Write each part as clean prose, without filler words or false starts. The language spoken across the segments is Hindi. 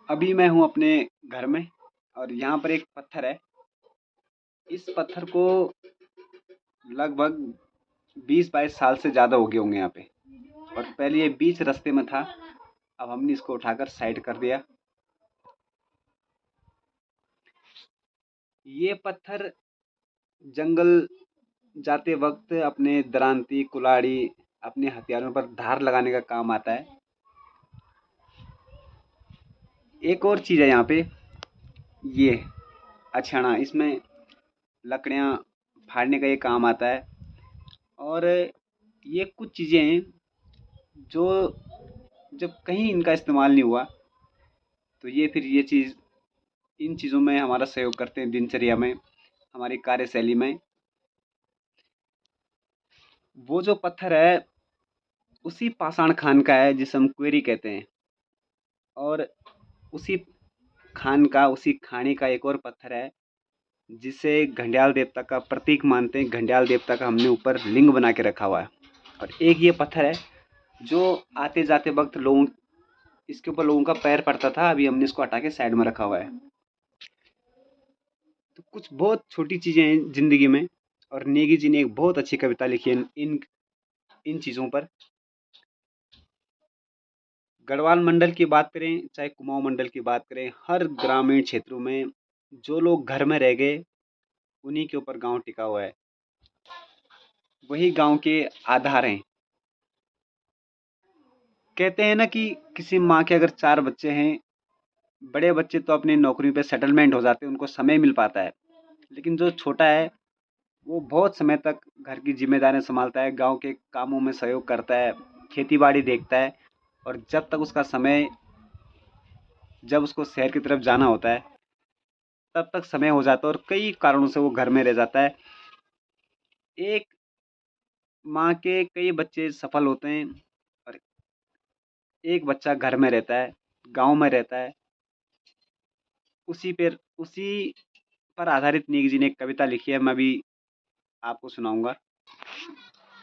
अभी मैं हूँ अपने घर में और यहाँ पर एक पत्थर है। इस पत्थर को लगभग 20-22 साल से ज़्यादा हो गए होंगे यहाँ पे। और पहले ये बीच रास्ते में था, अब हमने इसको उठाकर साइड कर दिया। ये पत्थर जंगल जाते वक्त अपने दरांती कुल्हाड़ी अपने हथियारों पर धार लगाने का काम आता है। एक और चीज़ है यहाँ पे, ये अछाना, इसमें लकड़ियाँ फाड़ने का ये काम आता है। और ये कुछ चीज़ें हैं जो जब कहीं इनका इस्तेमाल नहीं हुआ तो ये फिर ये चीज़ इन चीज़ों में हमारा सहयोग करते हैं दिनचर्या में, हमारी कार्यशैली में। वो जो पत्थर है उसी पाषाण खान का है जिसे हम क्वेरी कहते हैं। और उसी खान का उसी खाने का एक और पत्थर है जिसे घंडियाल देवता का प्रतीक मानते हैं। घंडियाल देवता का हमने ऊपर लिंग बना के रखा हुआ है। और एक ये पत्थर है जो आते जाते वक्त लोगों इसके ऊपर लोगों का पैर पड़ता था, अभी हमने इसको हटा के साइड में रखा हुआ है। तो कुछ बहुत छोटी चीज़ें हैं ज़िंदगी में। और नेगी जी ने एक बहुत अच्छी कविता लिखी है इन इन चीज़ों पर। गढ़वाल मंडल की बात करें चाहे कुमाऊं मंडल की बात करें, हर ग्रामीण क्षेत्रों में जो लोग घर में रह गए उन्हीं के ऊपर गांव टिका हुआ है। वही गांव के आधार हैं। कहते हैं ना कि किसी माँ के अगर 4 बच्चे हैं, बड़े बच्चे तो अपनी नौकरी पे सेटलमेंट हो जाते हैं, उनको समय मिल पाता है। लेकिन जो छोटा है वो बहुत समय तक घर की जिम्मेदारियां संभालता है, गांव के कामों में सहयोग करता है, खेती बाड़ी देखता है। और जब तक उसका समय जब उसको शहर की तरफ जाना होता है तब तक समय हो जाता है और कई कारणों से वो घर में रह जाता है। एक माँ के कई बच्चे सफल होते हैं और एक बच्चा घर में रहता है, गांव में रहता है। उसी पर आधारित नेगी जी ने एक कविता लिखी है, मैं भी आपको सुनाऊंगा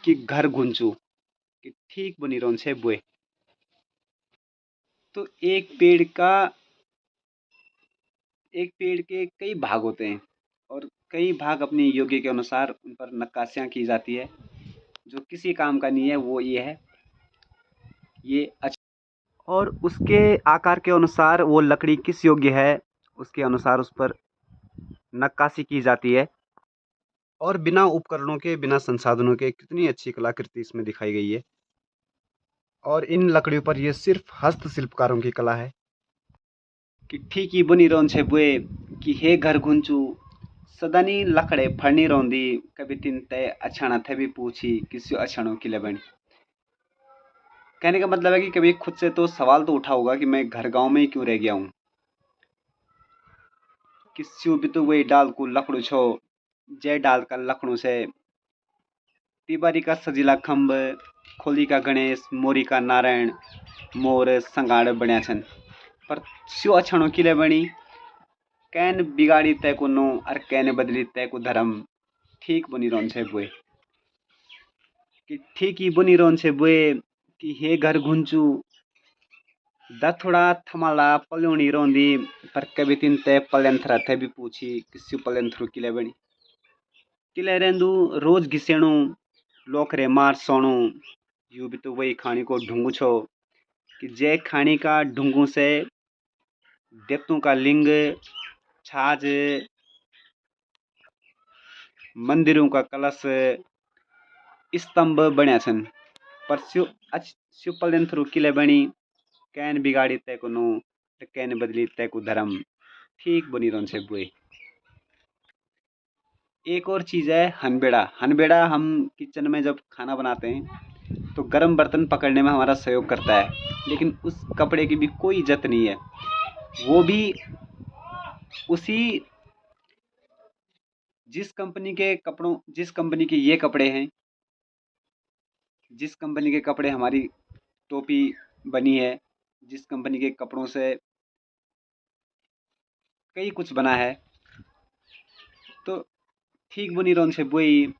कि घर घुंचू कि ठीक बनी रोन से बुए। तो एक पेड़ के कई भाग होते हैं और कई भाग अपने योग्य के अनुसार उन पर नक्काशियाँ की जाती है। जो किसी काम का नहीं है वो ये है, ये अच्छा। और उसके आकार के अनुसार वो लकड़ी किस योग्य है उसके अनुसार उस पर नक्काशी की जाती है। और बिना उपकरणों के बिना संसाधनों के कितनी अच्छी कलाकृति इसमें दिखाई गई है। और इन लकड़ियों पर ये सिर्फ हस्तशिल्पकारों की कला है कि ठीक ही बनी रोन छे बुए कि हे घर घुंचू सदनी लकड़े फड़नी रोंदी कभी तिन तय अछाना थे भी पूछी किसी अछाणों की लबनी। कहने का मतलब है कि कभी खुद से तो सवाल तो उठा होगा कि मैं घर गांव में ही क्यों रह गया हूँ। किस्यू भी तो वही डाल को लकड़ू छो, जय डाल का लकड़ों से तिबारी का सजीला खंभ, खोली का गणेश, मोरी का नारायण, मोर संगाड़ बण्या छन। पर स्यो अछाणो किले बणी कैन बिगाड़ी तय को नो और कैन बदली तय को धर्म। ठीक बनी रोन छे बुए कि ठीक ही बनी रोन छे बुए कि हे घर घुंचू दथुड़ा थमाला पल्योणी रोंदी पर कभी तिन तय पल्यंथरा थे भी पूछी किस्यू पल्यंथरू किले बणी। किले रेंदू रोज घिसेणु लोकरे मार सोणु यू भी तो वही खानी को ढूंगू छो कि जय खानी का ढूंगू से देवतों का लिंग, छाज, मंदिरों का कलश, स्तंभ बण्या छन। पर स्यू पल्यंथरू किले बणी कैन बिगाड़ी तय को नो कैन बदली तय को धर्म। ठीक बनी रोन से बुए। एक और चीज़ है हनबेड़ा। हनबेड़ा हम किचन में जब खाना बनाते हैं तो गर्म बर्तन पकड़ने में हमारा सहयोग करता है, लेकिन उस कपड़े की भी कोई इज्जत नहीं है। वो भी उसी जिस कंपनी के ये कपड़े हैं, जिस कंपनी के कपड़े हमारी टोपी बनी है, जिस कंपनी के कपड़ों से कई कुछ बना है, तो ठीक बनी रोन से बुई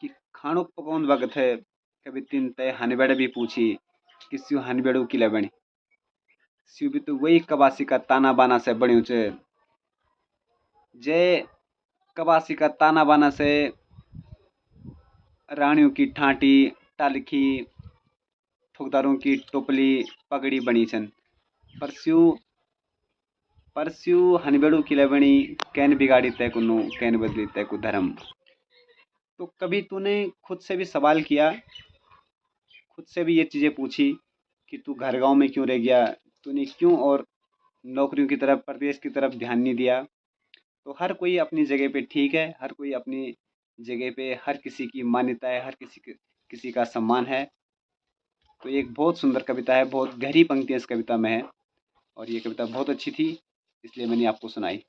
कि खानों पकाउन वक्त है कभी तीन तय हनबेड़ भी पूछी किसी हनबेड़ू की लबणी। स्यू भी तो वही कबासी का ताना बाना से बण्युं च। जे कबासी का ताना बाना से रानियों की ठाटी, टालखी, ठुकदारों की टोपली, पगड़ी बणी छन। पर स्यू हनबेड़ू किले बणी, कैन बिगाड़ी तैकु नु, कैन बदली तैकु धर्म। तो कभी तूने खुद से भी सवाल किया, खुद से भी ये चीजें पूछी कि तू घर गांव में क्यों रह गया, तूने क्यों और नौकरियों की तरफ, प्रदेश की तरफ ध्यान नहीं दिया। तो हर कोई अपनी जगह पे ठीक है, हर कोई अपनी जगह पे, हर किसी की मान्यता है, हर किसी का सम्मान है। तो ये एक बहुत सुंदर कविता है, बहुत गहरी पंक्तियाँ इस कविता में है और ये कविता बहुत अच्छी थी, इसलिए मैंने आपको सुनाई।